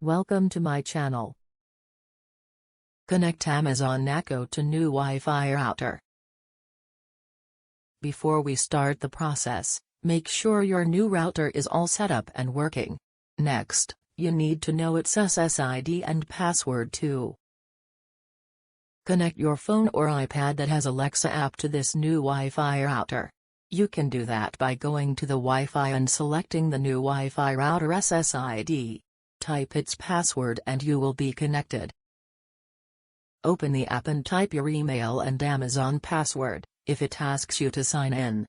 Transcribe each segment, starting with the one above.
Welcome to my channel. Connect Amazon Echo to new Wi-Fi router. Before we start the process, make sure your new router is all set up and working. Next, you need to know its SSID and password too. Connect your phone or iPad that has Alexa app to this new Wi-Fi router. You can do that by going to the Wi-Fi and selecting the new Wi-Fi router SSID. Type its password and you will be connected. Open the app and type your email and Amazon password, if it asks you to sign in.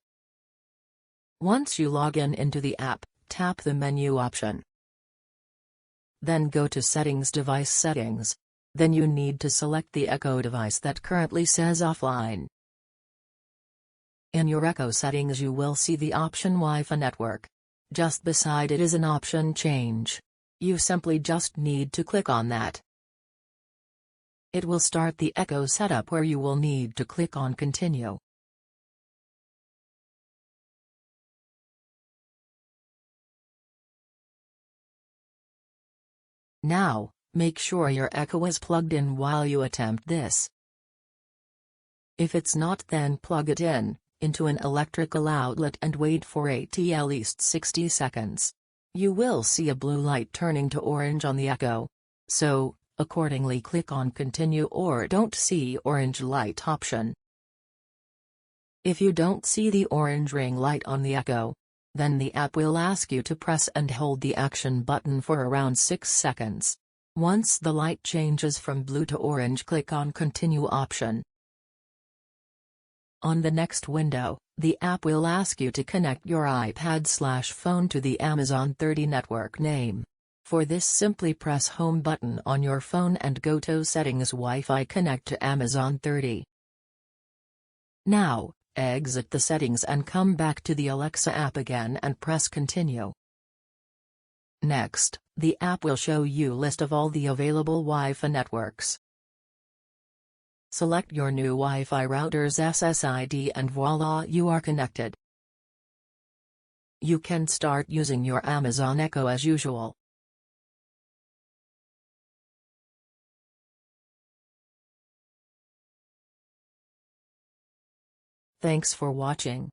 Once you log in into the app, tap the menu option. Then go to Settings, Device Settings. Then you need to select the Echo device that currently says offline. In your Echo settings you will see the option Wi-Fi network. Just beside it is an option Change. You simply just need to click on that. It will start the Echo setup where you will need to click on Continue. Now, make sure your Echo is plugged in while you attempt this. If it's not, then plug it into an electrical outlet and wait for at least 60 seconds. You will see a blue light turning to orange on the Echo. So, accordingly click on Continue or don't see orange light option. If you don't see the orange ring light on the Echo, then the app will ask you to press and hold the action button for around 6 seconds. Once the light changes from blue to orange, click on Continue option. On the next window, the app will ask you to connect your iPad/phone to the Amazon 30 network name. For this, simply press Home button on your phone and go to Settings, Wi-Fi, connect to Amazon 30. Now, exit the settings and come back to the Alexa app again and press Continue. Next, the app will show you a list of all the available Wi-Fi networks. Select your new Wi-Fi router's SSID and voila, you are connected. You can start using your Amazon Echo as usual. Thanks for watching.